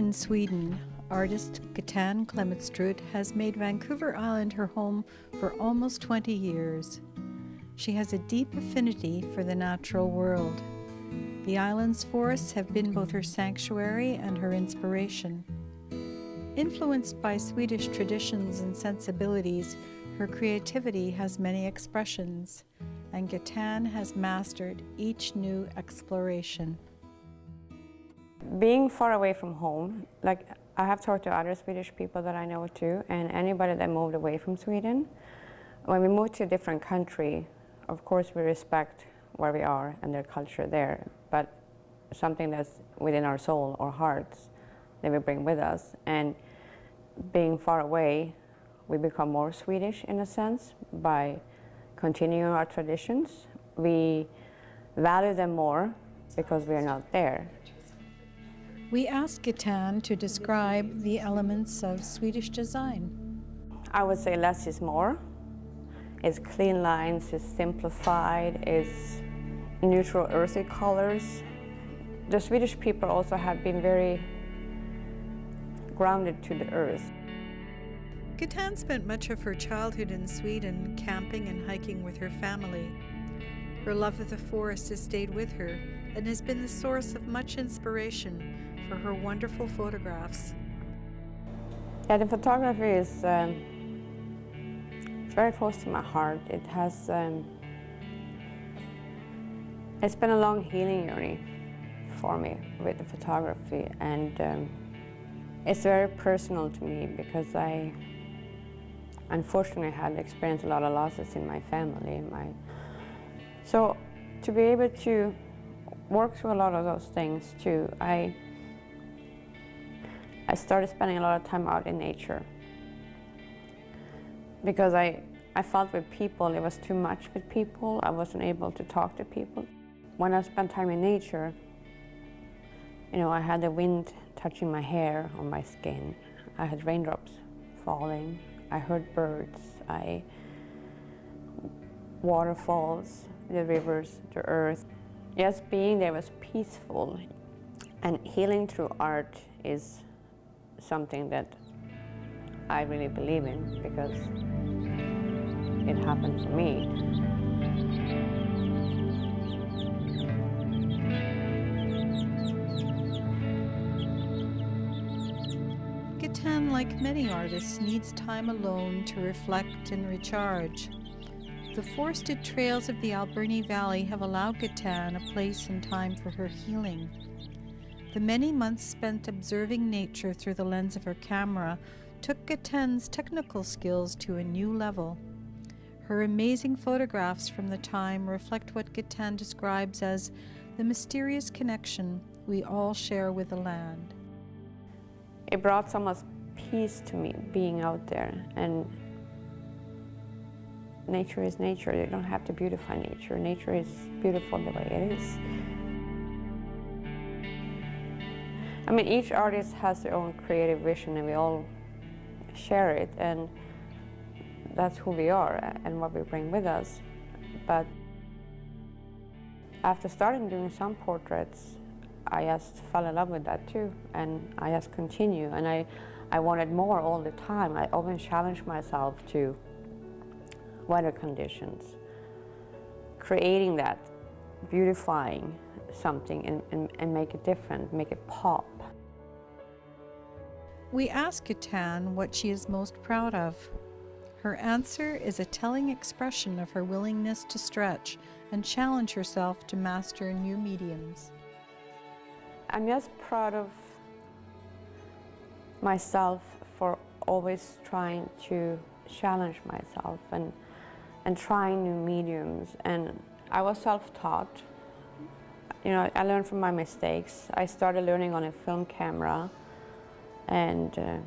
in Sweden, artist Gittan Klemetsrud has made Vancouver Island her home for almost 20 years. She has a deep affinity for the natural world. The island's forests have been both her sanctuary and her inspiration. Influenced by Swedish traditions and sensibilities, her creativity has many expressions, and Gittan has mastered each new exploration. Being far away from home, like I have talked to other Swedish people that I know too, and anybody that moved away from Sweden. When we move to a different country, of course we respect where we are and their culture there, but something that's within our soul or hearts that we bring with us. And being far away, we become more Swedish in a sense by continuing our traditions. We value them more because we are not there. We asked Gittan to describe the elements of Swedish design. I would say less is more. It's clean lines, it's simplified, it's neutral earthy colors. The Swedish people also have been very grounded to the earth. Gittan spent much of her childhood in Sweden, camping and hiking with her family. Her love of the forest has stayed with her and has been the source of much inspiration for her wonderful photographs. Yeah, the photography is it's very close to my heart. It has it's been a long healing journey for me with the photography, and it's very personal to me because I unfortunately had experienced a lot of losses in my family. So to be able to work through a lot of those things too, I started spending a lot of time out in nature because I felt with people, it was too much with people. I wasn't able to talk to people. When I spent time in nature, you know, I had the wind touching my hair on my skin. I had raindrops falling. I heard birds. Waterfalls, the rivers, the earth. Just being there was peaceful. And healing through art is something that I really believe in because it happened for me. Gittan, like many artists, needs time alone to reflect and recharge. The forested trails of the Alberni Valley have allowed Gittan a place and time for her healing. The many months spent observing nature through the lens of her camera took Gittan's technical skills to a new level. Her amazing photographs from the time reflect what Gittan describes as the mysterious connection we all share with the land. It brought so much peace to me being out there, and nature is nature. You don't have to beautify nature. Nature is beautiful the way it is. I mean, each artist has their own creative vision and we all share it, and that's who we are and what we bring with us. But after starting doing some portraits, I just fell in love with that too, and I just continue, and I wanted more all the time. I always challenged myself to weather conditions, creating that, beautifying something and make it different, make it pop. We ask Gittan what she is most proud of. Her answer is a telling expression of her willingness to stretch and challenge herself to master new mediums. I'm just proud of myself for always trying to challenge myself and trying new mediums. And I was self-taught. You know, I learned from my mistakes. I started learning on a film camera, and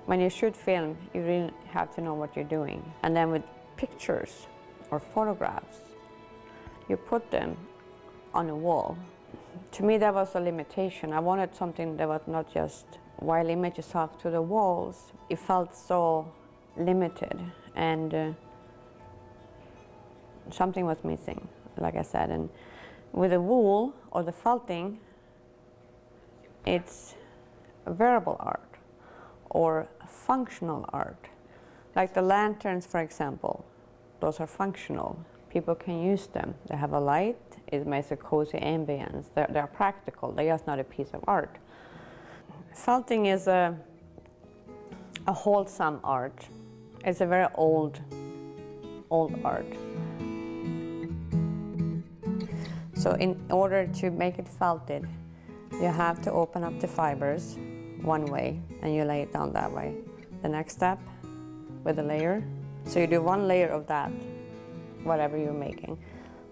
when you shoot film, you really have to know what you're doing. And then with pictures or photographs, you put them on a wall. To me, that was a limitation. I wanted something that was not just while image yourself to the walls. It felt so limited, and something was missing, like I said. And with the wool or the felting, it's variable art or functional art. Like the lanterns, for example, those are functional. People can use them. They have a light, it makes a cozy ambience. They're practical, they're just not a piece of art. Felting is a wholesome art. It's a very old art. So in order to make it felted, you have to open up the fibers one way and you lay it down that way. The next step with a layer. So you do one layer of that, whatever you're making.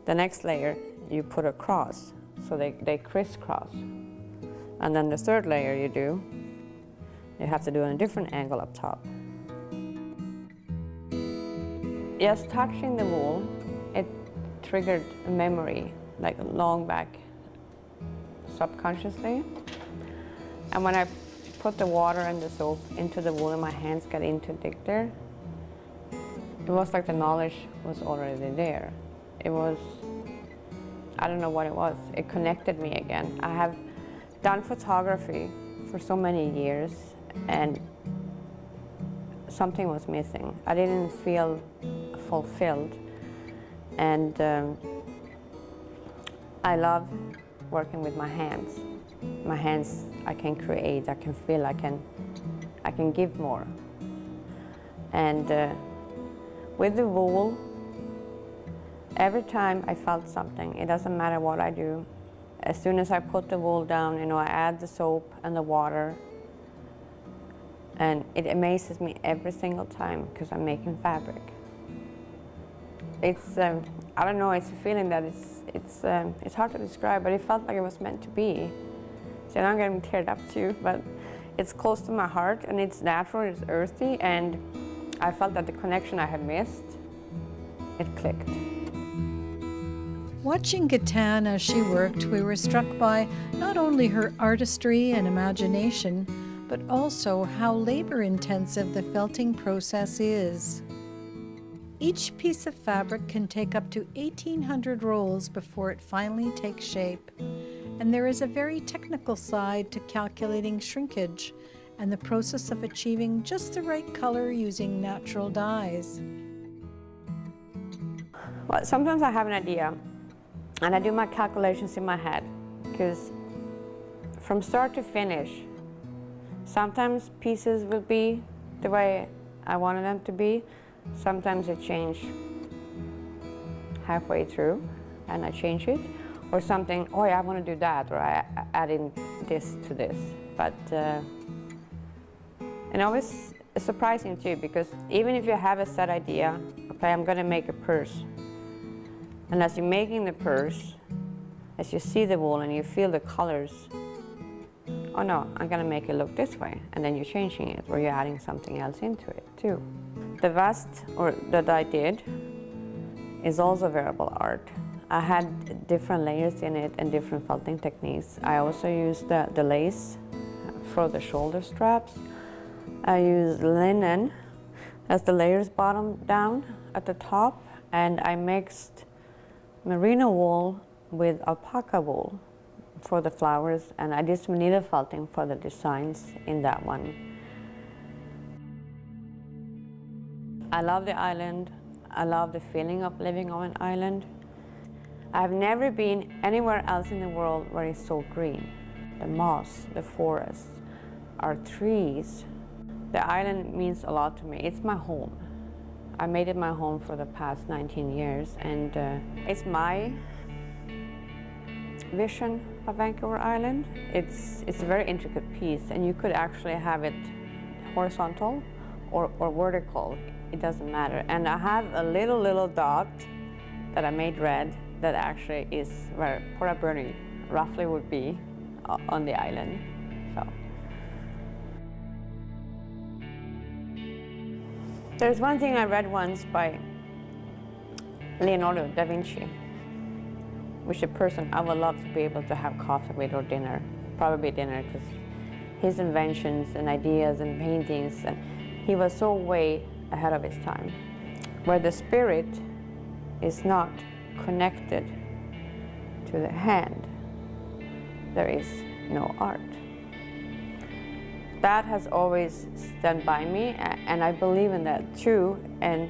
The next layer you put across, so they crisscross. And then the third layer you have to do on a different angle up top. Just touching the wool, it triggered a memory, like long back, subconsciously. And when I put the water and the soap into the wool and my hands got in to dig there, it was like the knowledge was already there. It was, I don't know what it was. It connected me again. I have done photography for so many years and something was missing. I didn't feel fulfilled. And I love working with my hands. My hands, I can create, I can feel, I can give more. And with the wool, every time I felt something, it doesn't matter what I do, as soon as I put the wool down, you know, I add the soap and the water, and it amazes me every single time because I'm making fabric. It's, I don't know, it's a feeling that it's hard to describe, but it felt like it was meant to be. So now I'm getting teared up too, but it's close to my heart and it's natural, it's earthy, and I felt that the connection I had missed, it clicked. Watching Gittan as she worked, we were struck by not only her artistry and imagination, but also how labor-intensive the felting process is. Each piece of fabric can take up to 1,800 rolls before it finally takes shape, and there is a very technical side to calculating shrinkage and the process of achieving just the right color using natural dyes. Well, sometimes I have an idea and I do my calculations in my head, because from start to finish, sometimes pieces will be the way I wanted them to be. Sometimes I change halfway through and I change it, or something, oh yeah, I want to do that, or I add in this to this. But and always surprising too, because even if you have a set idea, okay, I'm going to make a purse, and as you're making the purse, as you see the wool and you feel the colors, oh no, I'm going to make it look this way, and then you're changing it, or you're adding something else into it too. The vest, or that I did, is also variable art. I had different layers in it and different felting techniques. I also used the lace for the shoulder straps. I used linen as the layers bottom down at the top, and I mixed merino wool with alpaca wool for the flowers, and I did some needle felting for the designs in that one. I love the island. I love the feeling of living on an island. I've never been anywhere else in the world where it's so green. The moss, the forests, our trees. The island means a lot to me. It's my home. I made it my home for the past 19 years, and it's my vision of Vancouver Island. It's a very intricate piece, and you could actually have it horizontal or vertical. It doesn't matter. And I have a little dot that I made red that actually is where Port Alberni roughly would be on the island. So there's one thing I read once by Leonardo da Vinci, which a person I would love to be able to have coffee with or dinner, probably dinner, because his inventions and ideas and paintings, and he was so way ahead of his time. Where the spirit is not connected to the hand, there is no art. that has always stand by me, and I believe in that too. And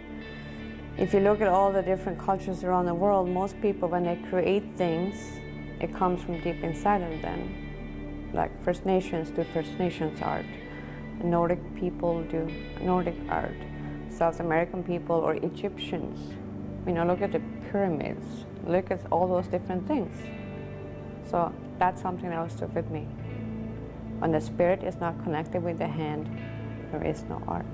if you look at all the different cultures around the world, most people, when they create things, it comes from deep inside of them. Like First Nations do First Nations art, Nordic people do Nordic art, South American people or Egyptians. You know, look at the pyramids, look at all those different things. So that's something that will stick with me. When the spirit is not connected with the hand, there is no art.